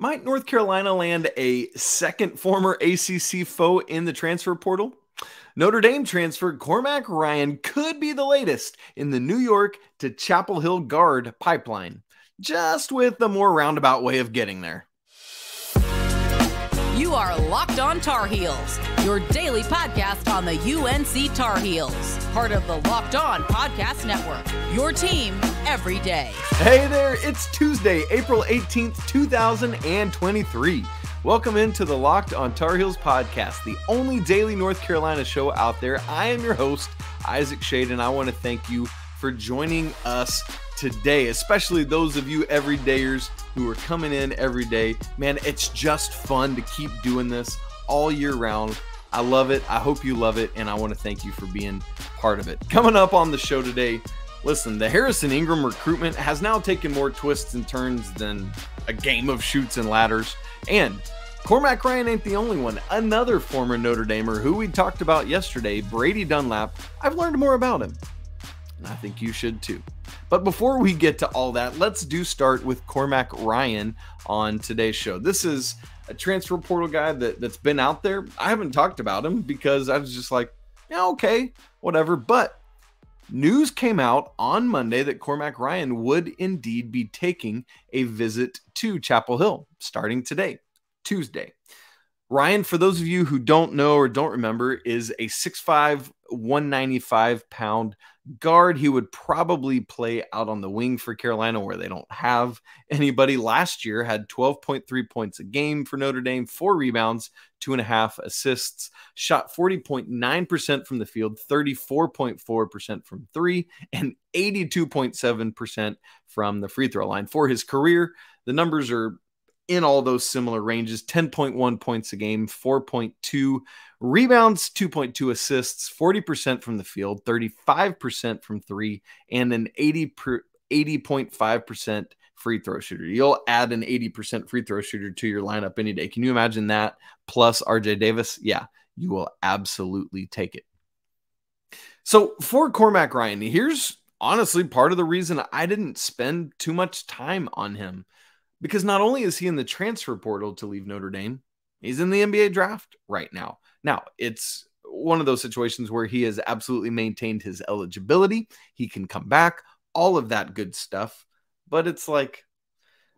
Might North Carolina land a second former ACC foe in the transfer portal? Notre Dame transfer Cormac Ryan could be the latest in the New York to Chapel Hill guard pipeline, just with a more roundabout way of getting there. You are Locked On Tar Heels, your daily podcast on the UNC Tar Heels, part of the Locked On Podcast Network, your team every day. Hey there, it's Tuesday, April 18th, 2023. Welcome into the Locked On Tar Heels podcast, the only daily North Carolina show out there. I am your host, Isaac Schade, and I want to thank you for joining us today, especially those of you everydayers who are coming in every day. Man, it's just fun to keep doing this all year round. I love it. I hope you love it, and I want to thank you for being part of it. Coming up on the show today, listen, the Harrison Ingram recruitment has now taken more twists and turns than a game of chutes and ladders. And Cormac Ryan ain't the only one. Another former Notre Damer who we talked about yesterday, Brady Dunlap, I've learned more about him. And I think you should too. But before we get to all that, let's start with Cormac Ryan on today's show. This is a transfer portal guy that's been out there. I haven't talked about him because I was just like, yeah, okay, whatever. But news came out on Monday that Cormac Ryan would indeed be taking a visit to Chapel Hill starting today, Tuesday. Ryan, for those of you who don't know or don't remember, is a 6'5", 195-pound guard. He would probably play out on the wing for Carolina where they don't have anybody. Last year had 12.3 points a game for Notre Dame, 4 rebounds, 2.5 assists, shot 40.9% from the field, 34.4% from three, and 82.7% from the free throw line. For his career, the numbers are in all those similar ranges: 10.1 points a game, 4.2 rebounds, 2.2 assists, 40% from the field, 35% from three, and an 80.5% free throw shooter. You'll add an 80% free throw shooter to your lineup any day. Can you imagine that plus RJ Davis? Yeah, you will absolutely take it. So for Cormac Ryan, here's honestly part of the reason I didn't spend too much time on him. Because not only is he in the transfer portal to leave Notre Dame, he's in the NBA draft right now. Now, it's one of those situations where he has absolutely maintained his eligibility. He can come back, all of that good stuff. But it's like,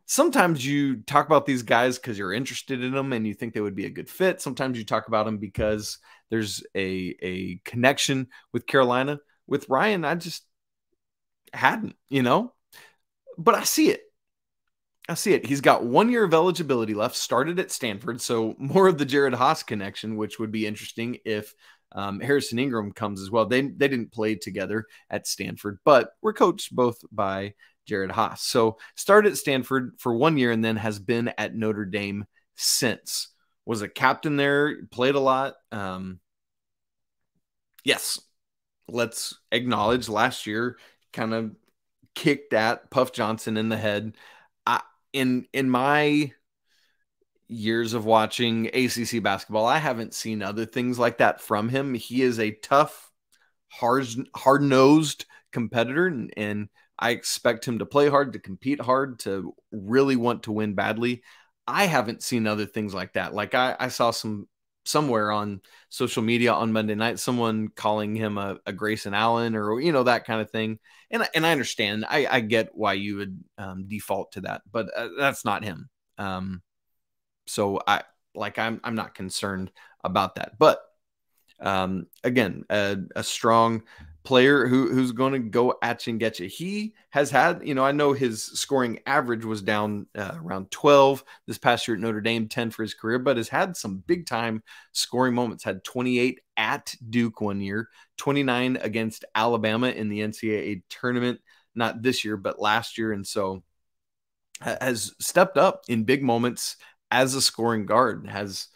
sometimes you talk about these guys because you're interested in them and you think they would be a good fit. Sometimes you talk about them because there's a connection with Carolina. With Ryan, I just hadn't, But I see it. He's got 1 year of eligibility left, started at Stanford. So more of the Jared Haas connection, which would be interesting if Harrison Ingram comes as well. They didn't play together at Stanford, but were coached both by Jared Haas. So started at Stanford for 1 year and then has been at Notre Dame since. Was a captain there, played a lot. Yes, let's acknowledge last year kind of kicked at Puff Johnson in the head. In my years of watching ACC basketball, I haven't seen other things like that from him. He is a tough, hard-nosed competitor, and I expect him to play hard, to compete hard, to really want to win badly. I haven't seen other things like that. Like I saw somewhere on social media on Monday night, someone calling him a Grayson Allen or, that kind of thing. And I understand, I get why you would default to that, but that's not him. So I'm not concerned about that, but again, a strong player who's going to go at you and get you. He has had, I know his scoring average was down around 12 this past year at Notre Dame, 10 for his career, but has had some big time scoring moments. Had 28 at Duke 1 year, 29 against Alabama in the NCAA tournament, not this year, but last year. And so has stepped up in big moments as a scoring guard, has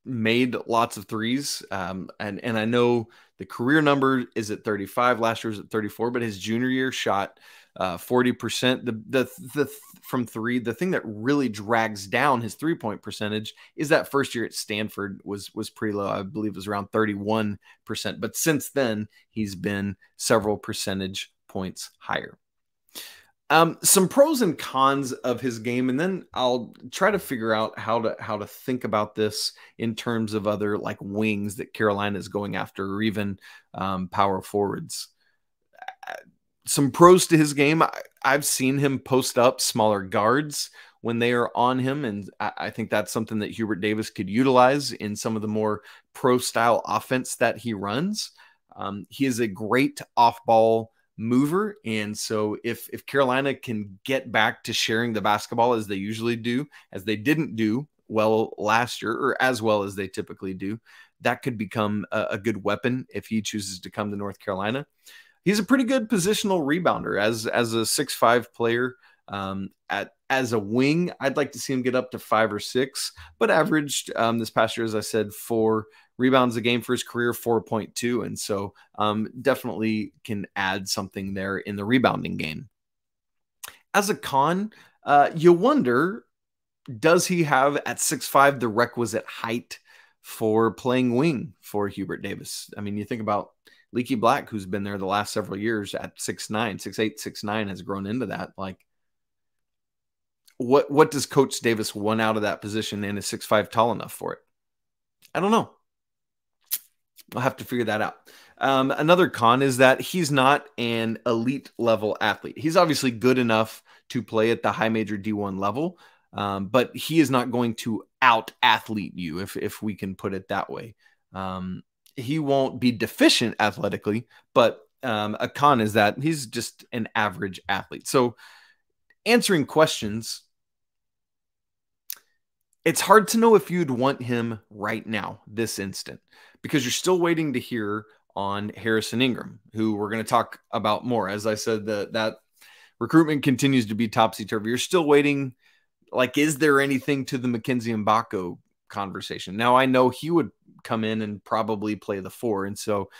made lots of threes. And I know the career number is at 35. Last year was at 34, but his junior year shot 40%. The from three. The thing that really drags down his 3-point percentage is that first year at Stanford was pretty low. I believe it was around 31%. But since then, he's been several percentage points higher. Some pros and cons of his game, and then I'll try to figure out how to think about this in terms of other like wings that Carolina is going after, or even power forwards. Some pros to his game. I've seen him post up smaller guards when they are on him, and I think that's something that Hubert Davis could utilize in some of the more pro-style offense that he runs. He is a great off-ball mover, and so if Carolina can get back to sharing the basketball as they usually do, as they didn't do well last year, or as well as they typically do, that could become a good weapon if he chooses to come to North Carolina. He's a pretty good positional rebounder as a 6'5" player. As a wing, I'd like to see him get up to 5 or 6, but averaged this past year, as I said, 4 rebounds a game for his career, 4.2. And so definitely can add something there in the rebounding game. As a con, you wonder, does he have at 6'5" the requisite height for playing wing for Hubert Davis? I mean, you think about Leaky Black, who's been there the last several years at 6'9", 6'8", 6'9", has grown into that. Like, what does Coach Davis want out of that position, and is 6'5" tall enough for it? I don't know. I'll have to figure that out. Another con is that he's not an elite level athlete. He's obviously good enough to play at the high major D1 level, but he is not going to out athlete you, if we can put it that way. He won't be deficient athletically, but a con is that he's just an average athlete. So answering questions, it's hard to know if you'd want him right now, this instant, because you're still waiting to hear on Harrison Ingram, who we're going to talk about more. As I said, that recruitment continues to be topsy-turvy. You're still waiting. Like, is there anything to the McKenzie and Bacot conversation? Now, I know he would come in and probably play the 4, and so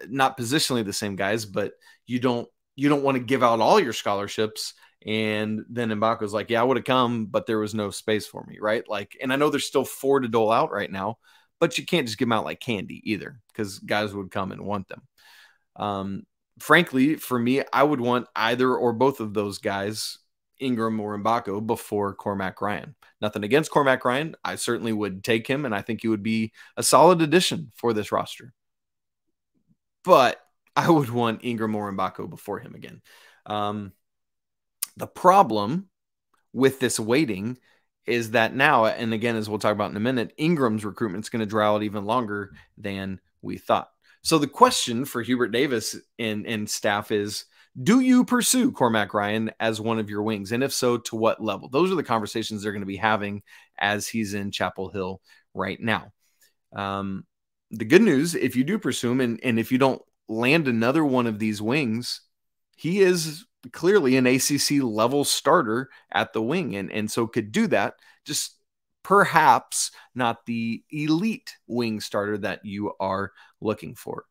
not positionally the same guys, but you don't want to give out all your scholarships. And then Mbako's like, yeah, I would have come, but there was no space for me, right? Like, and I know there's still 4 to dole out right now, but you can't just give them out like candy either, because guys would come and want them. Frankly, for me, I would want either or both of those guys, Ingram or Bacot, before Cormac Ryan. Nothing against Cormac Ryan. I certainly would take him, and I think he would be a solid addition for this roster. But I would want Ingram or Bacot before him again. The problem with this waiting is that now, and again, as we'll talk about in a minute, Ingram's recruitment is going to draw out even longer than we thought. So the question for Hubert Davis and staff is, do you pursue Cormac Ryan as one of your wings? And if so, to what level? Those are the conversations they're going to be having as he's in Chapel Hill right now. The good news, if you do pursue him, and if you don't land another one of these wings, he is clearly an ACC level starter at the wing, and so could do that, just perhaps not the elite wing starter that you are looking for.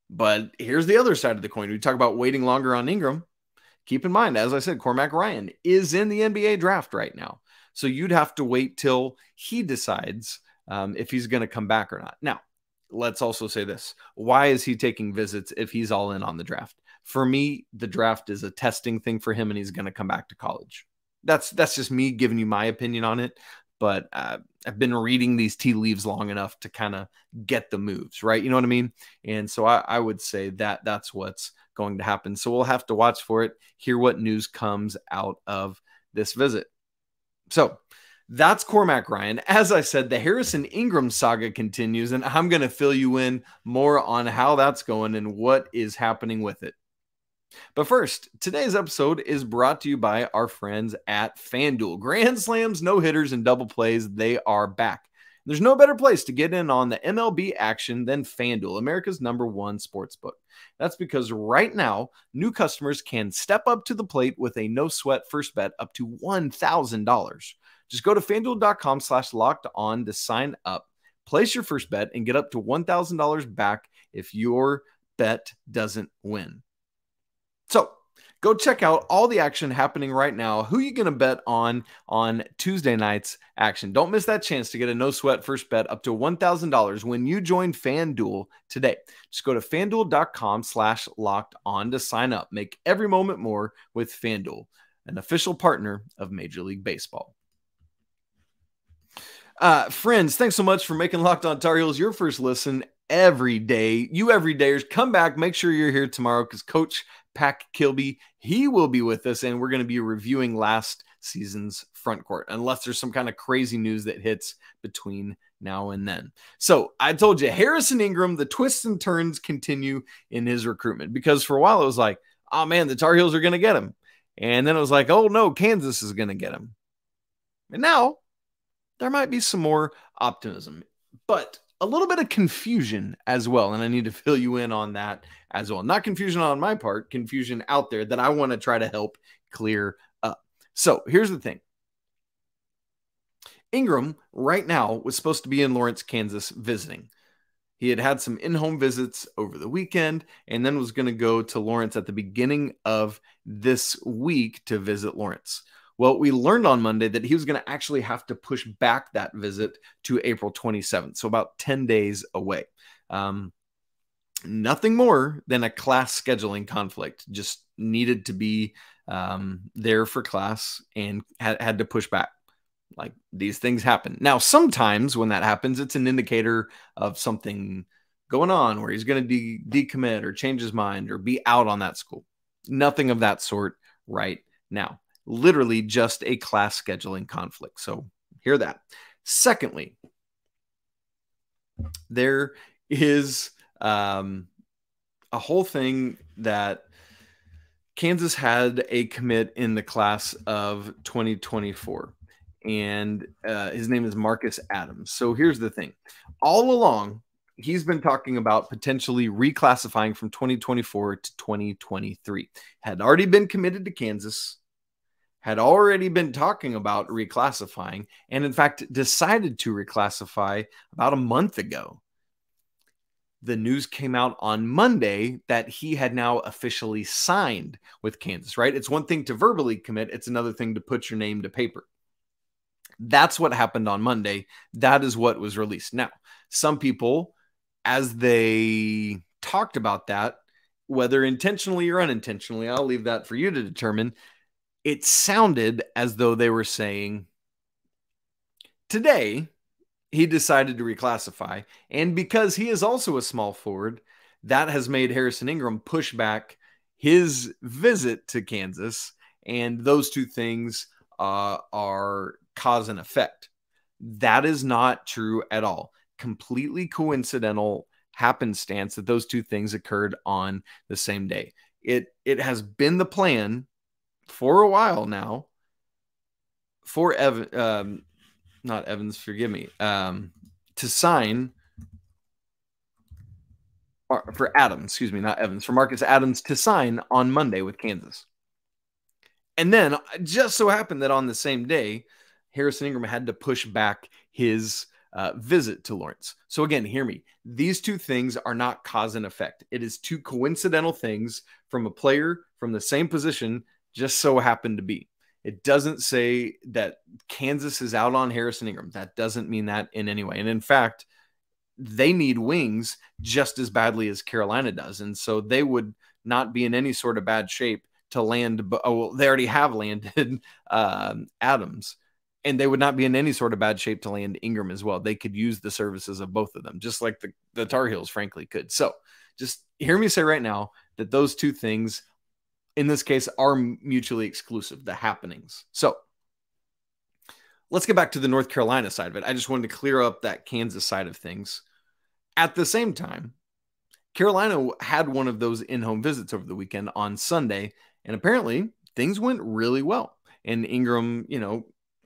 But here's the other side of the coin. We talk about waiting longer on Ingram. Keep in mind, as I said, Cormac Ryan is in the NBA draft right now, so you'd have to wait till he decides if he's going to come back or not. Now, let's also say this. Why is he taking visits if he's all in on the draft? For me, the draft is a testing thing for him, and he's going to come back to college. That's just me giving you my opinion on it. But I've been reading these tea leaves long enough to kind of get the moves, right? You know what I mean? And so I would say that that's what's going to happen. So we'll have to watch for it, hear what news comes out of this visit. So that's Cormac Ryan. As I said, the Harrison Ingram saga continues, and I'm going to fill you in more on how that's going and what is happening with it. But first, today's episode is brought to you by our friends at FanDuel. Grand slams, no-hitters, and double plays, they are back. There's no better place to get in on the MLB action than FanDuel, America's #1 sportsbook. That's because right now, new customers can step up to the plate with a no-sweat first bet up to $1,000. Just go to FanDuel.com/locked-on to sign up, place your first bet, and get up to $1,000 back if your bet doesn't win. So Go check out all the action happening right now. Who are you going to bet on Tuesday night's action? Don't miss that chance to get a no-sweat first bet up to $1,000 when you join FanDuel today. Just go to FanDuel.com/locked-on to sign up. Make every moment more with FanDuel, an official partner of Major League Baseball. Friends, thanks so much for making Locked On Tar Heels your first listen every day. You everydayers, come back. Make sure you're here tomorrow because Coach Pack Kilby, he will be with us, and we're going to be reviewing last season's front court, unless there's some kind of crazy news that hits between now and then. So I told you, Harrison Ingram, the twists and turns continue in his recruitment, because for a while it was like, oh man, the Tar Heels are going to get him. And then it was like, oh no, Kansas is going to get him. And now there might be some more optimism, but a little bit of confusion as well. And I need to fill you in on that as well. Not confusion on my part, confusion out there that I want to try to help clear up. So here's the thing. Ingram right now was supposed to be in Lawrence, Kansas visiting. He had some in-home visits over the weekend and then was going to go to Lawrence at the beginning of this week to visit Lawrence. Well, we learned on Monday that he was going to actually have to push back that visit to April 27th, so about 10 days away. Nothing more than a class scheduling conflict. Just needed to be there for class and had to push back. Like, these things happen. Now, sometimes when that happens, it's an indicator of something going on where he's going to decommit or change his mind or be out on that school. Nothing of that sort right now. Literally just a class scheduling conflict. So hear that. Secondly, there is a whole thing that Kansas had a commit in the class of 2024, and his name is Marcus Adams. So here's the thing. All along, he's been talking about potentially reclassifying from 2024 to 2023. Had already been committed to Kansas, had already been talking about reclassifying, and in fact decided to reclassify about a month ago. The news came out on Monday that he had now officially signed with Kansas, right? It's one thing to verbally commit. It's another thing to put your name to paper. That's what happened on Monday. That is what was released. Now, some people, as they talked about that, whether intentionally or unintentionally, I'll leave that for you to determine. It sounded as though they were saying, today, he decided to reclassify. And because he is also a small forward, that has made Harrison Ingram push back his visit to Kansas. And those two things are cause and effect. That is not true at all. Completely coincidental happenstance that those two things occurred on the same day. It has been the plan for a while now for to sign for Adams, for Marcus Adams to sign on Monday with Kansas. And then just so happened that on the same day, Harrison Ingram had to push back his visit to Lawrence. So again, hear me. These two things are not cause and effect. It is two coincidental things from a player from the same position, just so happened to be. It doesn't say that Kansas is out on Harrison Ingram. That doesn't mean that in any way. And in fact, they need wings just as badly as Carolina does. And so they would not be in any sort of bad shape to land. They already have landed Adams, and they would not be in any sort of bad shape to land Ingram as well. They could use the services of both of them, just like the Tar Heels, frankly, could. So just hear me say right now that those two things in this case are mutually exclusive, the happenings. So let's get back to the North Carolina side of it. I just wanted to clear up that Kansas side of things. At the same time, Carolina had one of those in-home visits over the weekend on Sunday, and apparently things went really well. And Ingram,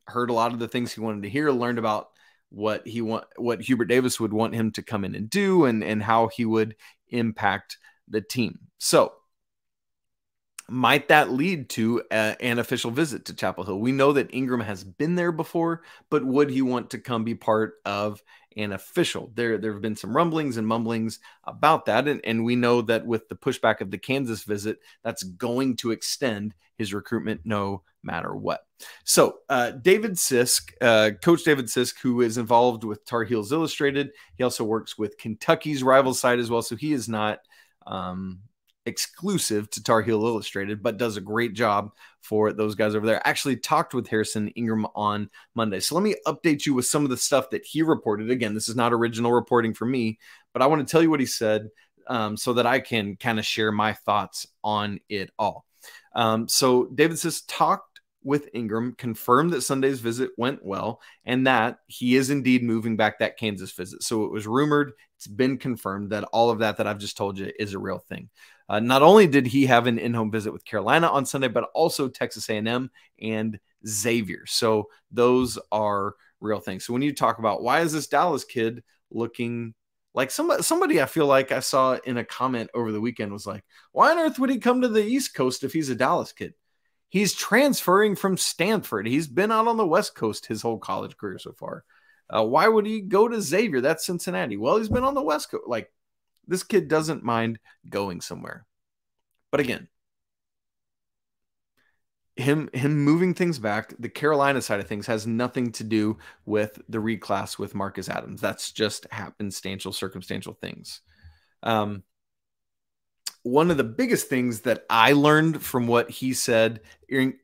heard a lot of the things he wanted to hear, learned about what Hubert Davis would want him to come in and do, and how he would impact the team. So might that lead to an official visit to Chapel Hill? We know that Ingram has been there before, but would he want to come be part of an official? There have been some rumblings and mumblings about that, and we know that with the pushback of the Kansas visit, that's going to extend his recruitment no matter what. So David Sisk, Coach David Sisk, who is involved with Tar Heels Illustrated, he also works with Kentucky's rival site as well, so he is not exclusive to Tar Heel Illustrated, but does a great job for those guys over there. Actually talked with Harrison Ingram on Monday. So let me update you with some of the stuff that he reported. Again, this is not original reporting for me, but I want to tell you what he said so that I can kind of share my thoughts on it all. So David says talked with Ingram, confirmed that Sunday's visit went well, and that he is indeed moving back that Kansas visit. So it was rumored, it's been confirmed that all of that I've just told you is a real thing. Not only did he have an in-home visit with Carolina on Sunday, but also Texas A&M and Xavier. So those are real things. So when you talk about why is this Dallas kid looking like somebody I feel like I saw in a comment over the weekend was like, why on earth would he come to the East Coast if he's a Dallas kid? He's transferring from Stanford. He's been out on the West Coast his whole college career so far. Why would he go to Xavier? That's Cincinnati. Well, he's been on the West Coast. Like, this kid doesn't mind going somewhere. But again, him moving things back, the Carolina side of things has nothing to do with the reclass with Marcus Adams. That's just happenstantial, circumstantial things. One of the biggest things that I learned from what he said,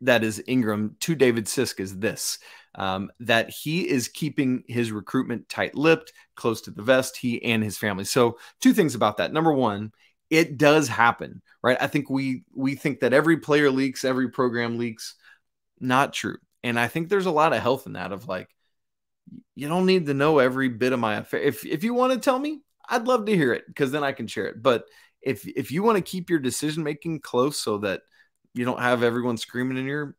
that is Ingram, to David Sisk, is this. That he is keeping his recruitment tight-lipped, close to the vest, he and his family. So two things about that. Number one, it does happen, right? I think we think that every player leaks, every program leaks. Not true. And I think there's a lot of health in that of like, you don't need to know every bit of my affair. If you want to tell me, I'd love to hear it because then I can share it. But if you want to keep your decision-making close so that you don't have everyone screaming in your,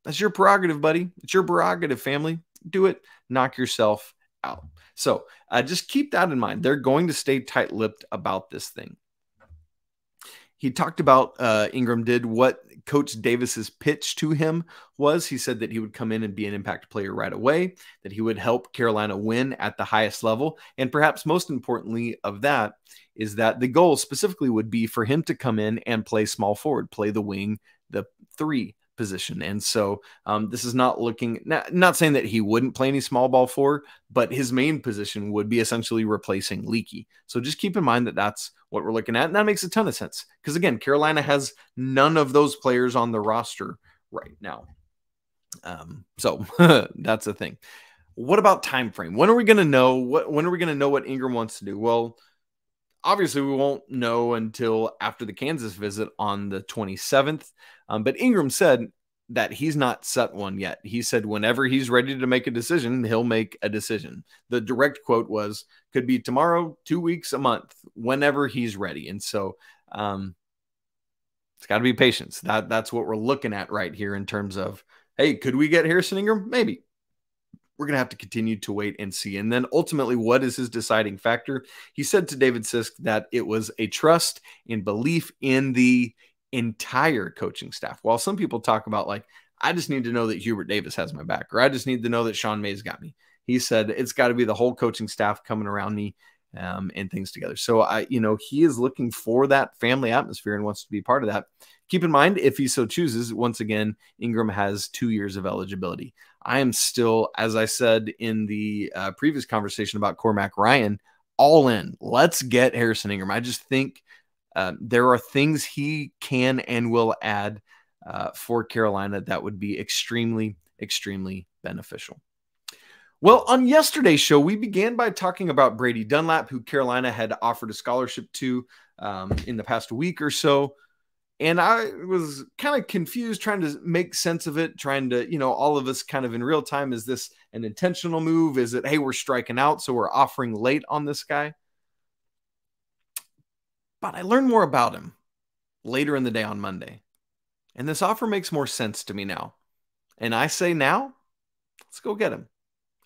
that's your prerogative, buddy. It's your prerogative, family. Do it. Knock yourself out. So just keep that in mind. They're going to stay tight-lipped about this thing. He talked about, Ingram did what Coach Davis's pitch to him was. He said that he would come in and be an impact player right away, that he would help Carolina win at the highest level. And perhaps most importantly of that is that the goal specifically would be for him to come in and play small forward, play the wing, the 3 position. And so this is not looking, not saying that he wouldn't play any small ball 4, but his main position would be essentially replacing Leaky. So just keep in mind that that's what we're looking at. And that makes a ton of sense because again, Carolina has none of those players on the roster right now. So that's the thing. What about time frame? When are we going to know when are we going to know what Ingram wants to do? Well, obviously we won't know until after the Kansas visit on the 27th. But Ingram said that he's not set one yet. He said whenever he's ready to make a decision, he'll make a decision. The direct quote was, could be tomorrow, 2 weeks, a month, whenever he's ready. And so it's got to be patience. That's what we're looking at right here in terms of, hey, could we get Harrison Ingram? Maybe. We're going to have to continue to wait and see. And then ultimately, what is his deciding factor? He said to David Sisk that it was a trust and belief in the entire coaching staff. While some people talk about like, I just need to know that Hubert Davis has my back, or I just need to know that Sean May's got me. He said it's got to be the whole coaching staff coming around me and things together. So he is looking for that family atmosphere and wants to be part of that. Keep in mind, if he so chooses, once again, Ingram has 2 years of eligibility. I am still, as I said in the previous conversation about Cormac Ryan, all in. Let's get Harrison Ingram. I just think there are things he can and will add for Carolina that would be extremely, extremely beneficial. Well, on yesterday's show, we began by talking about Brady Dunlap, who Carolina had offered a scholarship to in the past week or so. And I was kind of confused, trying to make sense of it, trying to, all of us kind of in real time, is this an intentional move? Is it, hey, we're striking out, so we're offering late on this guy? But I learned more about him later in the day on Monday. And this offer makes more sense to me now. And I say now, let's go get him.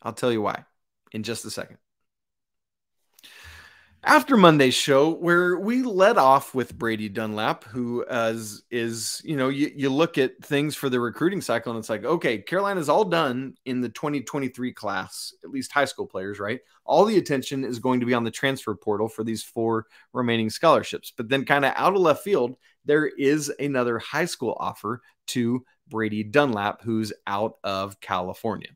I'll tell you why in just a second. After Monday's show, where we led off with Brady Dunlap, who is, you look at things for the recruiting cycle and it's like, okay, Carolina's all done in the 2023 class, at least high school players, right? All the attention is going to be on the transfer portal for these 4 remaining scholarships. But then kind of out of left field, there is another high school offer to Brady Dunlap, who's out of California.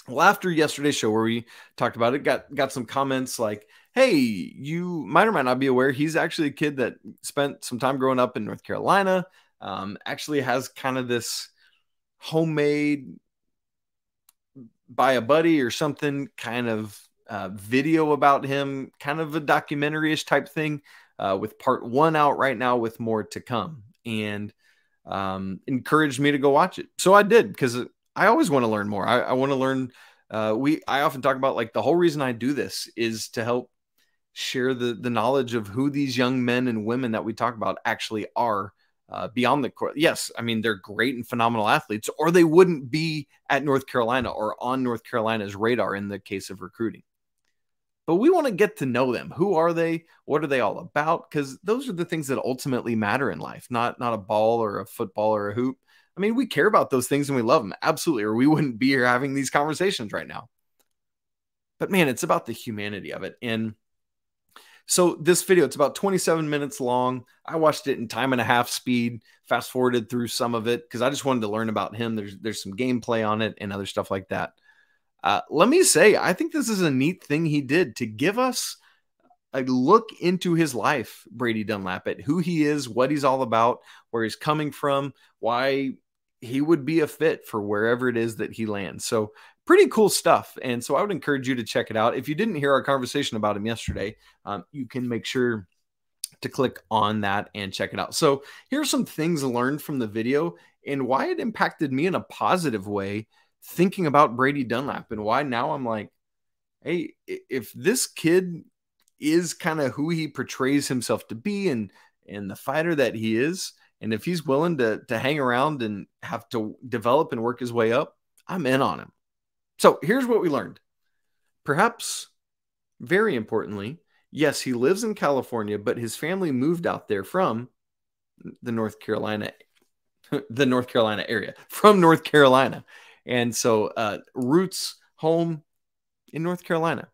Well, after yesterday's show where we talked about it, got some comments like, hey, you might or might not be aware, he's actually a kid that spent some time growing up in North Carolina, actually has kind of this homemade by a buddy or something kind of video about him, kind of a documentary-ish type thing, with part 1 out right now with more to come, and encouraged me to go watch it. So I did, because I always want to learn more. I want to learn. I often talk about, like, the whole reason I do this is to help share the knowledge of who these young men and women that we talk about actually are beyond the court. Yes, I mean, they're great and phenomenal athletes, or they wouldn't be at North Carolina or on North Carolina's radar in the case of recruiting. But we want to get to know them. Who are they? What are they all about? Because those are the things that ultimately matter in life, not a ball or a football or a hoop. I mean, we care about those things and we love them. Absolutely. Or we wouldn't be here having these conversations right now. But man, it's about the humanity of it. And so this video, it's about 27 minutes long. I watched it in 1.5 speed, fast forwarded through some of it because I just wanted to learn about him. There's some gameplay on it and other stuff like that. Let me say, I think this is a neat thing he did to give us a look into his life, Brady Dunlap, at who he is, what he's all about, where he's coming from, why he would be a fit for wherever it is that he lands. So pretty cool stuff. And so I would encourage you to check it out. If you didn't hear our conversation about him yesterday, you can make sure to click on that and check it out. So here's some things learned from the video and why it impacted me in a positive way, thinking about Brady Dunlap, and why now I'm like, hey, if this kid is kind of who he portrays himself to be and the fighter that he is, and if he's willing to hang around and have to develop and work his way up, I'm in on him. So here's what we learned. Perhaps very importantly, yes, he lives in California, but his family moved out there from the North Carolina area, from North Carolina. And so roots, home in North Carolina.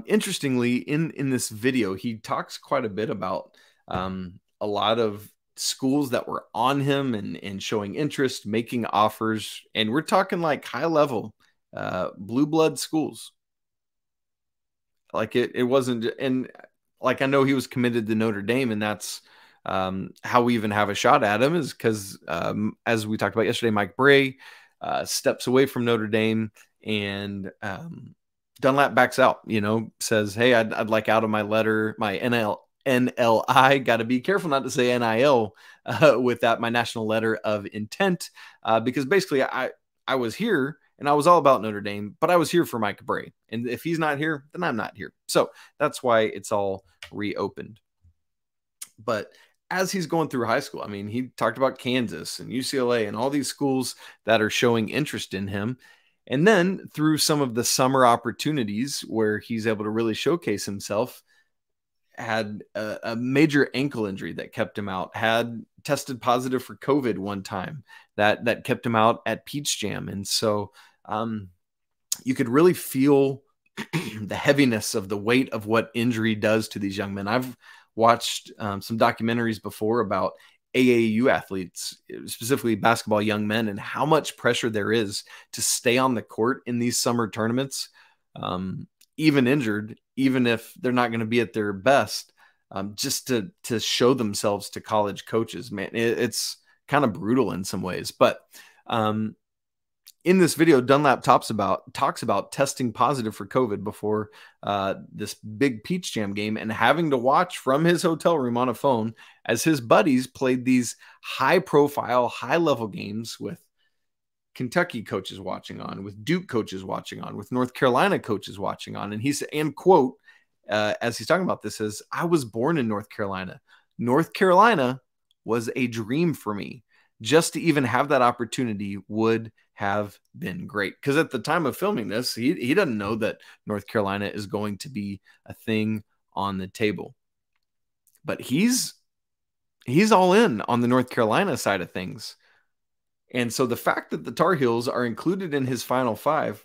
Interestingly, in this video, he talks quite a bit about a lot of schools that were on him and showing interest, making offers. And we're talking like high level blue blood schools. Like it wasn't, and like I know he was committed to Notre Dame, and that's how we even have a shot at him is because, as we talked about yesterday, Mike Bray steps away from Notre Dame, and Dunlap backs out, says, hey, I'd like out of my letter, my NLI, got to be careful not to say NIL with that, my national letter of intent, because basically I was here and I was all about Notre Dame, but I was here for Mike Bray. And if he's not here, then I'm not here. So that's why it's all reopened. But as he's going through high school, I mean, he talked about Kansas and UCLA and all these schools that are showing interest in him. And then through some of the summer opportunities where he's able to really showcase himself, had a major ankle injury that kept him out, had tested positive for COVID one time that kept him out at Peach Jam. And so you could really feel the heaviness of the weight of what injury does to these young men. I've watched some documentaries before about AAU athletes, specifically basketball young men, and how much pressure there is to stay on the court in these summer tournaments, even injured, even if they're not going to be at their best, just to show themselves to college coaches. Man, it's kind of brutal in some ways. But in this video, Dunlap talks about testing positive for COVID before this big Peach Jam game and having to watch from his hotel room on a phone as his buddies played these high-profile, high-level games with Kentucky coaches watching on, with Duke coaches watching on, with North Carolina coaches watching on. And he said, and quote, as he's talking about this, is, I was born in North Carolina. North Carolina was a dream for me. Just to even have that opportunity would have been great. Because at the time of filming this, he doesn't know that North Carolina is going to be a thing on the table. But he's all in on the North Carolina side of things. And so the fact that the Tar Heels are included in his Final Five,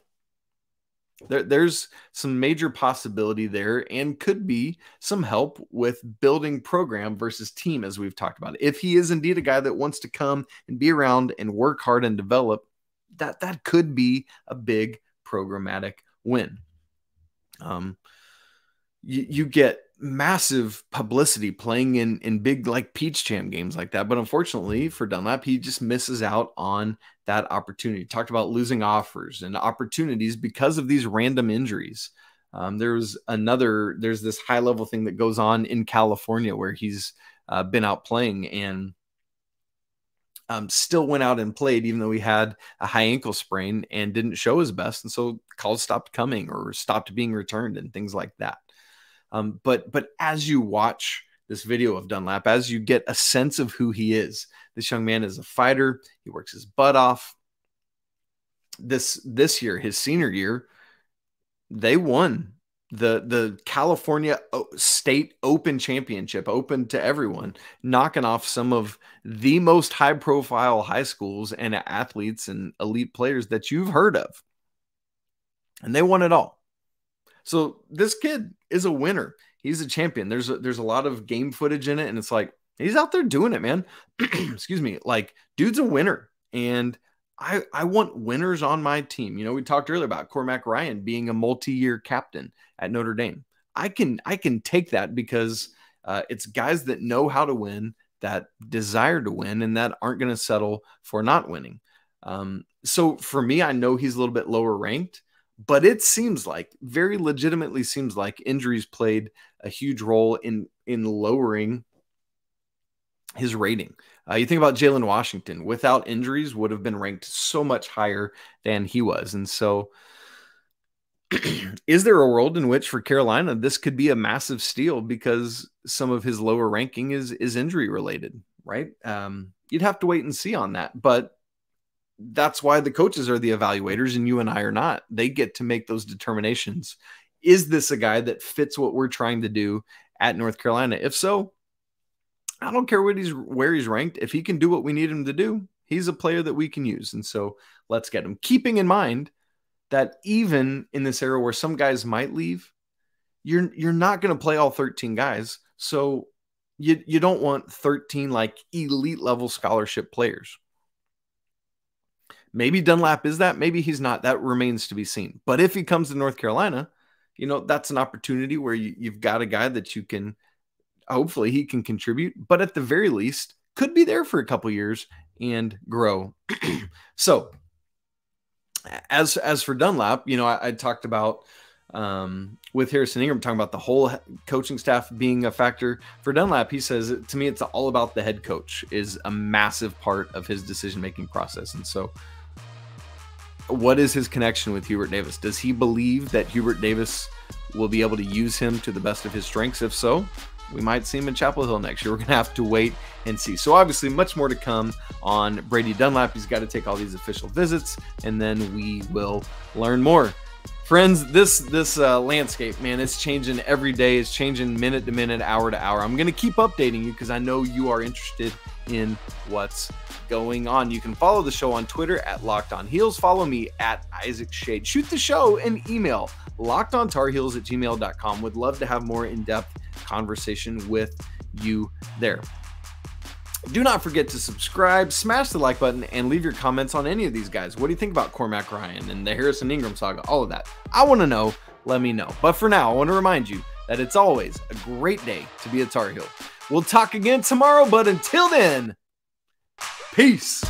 there's some major possibility there, and could be some help with building program versus team, as we've talked about. If he is indeed a guy that wants to come and be around and work hard and develop, that could be a big programmatic win. You get massive publicity playing in big like Peach Jam games like that. But unfortunately for Dunlap, he just misses out on that opportunity. Talked about losing offers and opportunities because of these random injuries. There's this high level thing that goes on in California where he's been out playing and still went out and played, even though he had a high ankle sprain and didn't show his best. And so calls stopped coming or stopped being returned and things like that. But as you watch this video of Dunlap, as you get a sense of who he is, this young man is a fighter. He works his butt off. This year, his senior year, they won the California State Open Championship, open to everyone, knocking off some of the most high-profile high schools and athletes and elite players that you've heard of. And they won it all. So this kid is a winner. He's a champion. There's a lot of game footage in it, and it's like, he's out there doing it, man. Excuse me. Like, dude's a winner. And I want winners on my team. You know, we talked earlier about Cormac Ryan being a multi-year captain at Notre Dame. I can take that because it's guys that know how to win, that desire to win, and that aren't going to settle for not winning. So for me, I know he's a little bit lower ranked, but it seems like, very legitimately seems like, injuries played a huge role in lowering his rating. You think about Jalen Washington, without injuries, would have been ranked so much higher than he was. And so is there a world in which for Carolina, this could be a massive steal because some of his lower ranking is injury related, right? You'd have to wait and see on that. But that's why the coaches are the evaluators and you and I are not. They get to make those determinations. Is this a guy that fits what we're trying to do at North Carolina? If so, I don't care where he's ranked. If he can do what we need him to do, he's a player that we can use. And so let's get him. Keeping in mind that even in this era where some guys might leave, you're not going to play all 13 guys. So you don't want 13 like elite level scholarship players. Maybe Dunlap is that. Maybe he's not. That remains to be seen. But if he comes to North Carolina, you know, that's an opportunity where you've got a guy that you can, hopefully he can contribute, but at the very least could be there for a couple years and grow. So as for Dunlap, you know, I talked about with Harrison Ingram, talking about the whole coaching staff being a factor. For Dunlap, he says, to me, it's all about the head coach is a massive part of his decision-making process. And so what is his connection with Hubert Davis? Does he believe that Hubert Davis will be able to use him to the best of his strengths? If so, we might see him in Chapel Hill next year. We're going to have to wait and see. So obviously much more to come on Brady Dunlap. He's got to take all these official visits, and then we will learn more. Friends, this landscape, man, it's changing every day. It's changing minute to minute, hour to hour. I'm going to keep updating you because I know you are interested in what's going on. You can follow the show on Twitter at Locked On Heels. Follow me at Isaac Schade. Shoot the show an email, lockedontarheels@gmail.com. Would love to have more in-depth conversation with you there. Do not forget to subscribe, smash the like button, and leave your comments on any of these guys. What do you think about Cormac Ryan and the Harrison Ingram saga? All of that. I want to know. Let me know. But for now, I want to remind you that it's always a great day to be a Tar Heel. We'll talk again tomorrow, but until then, peace.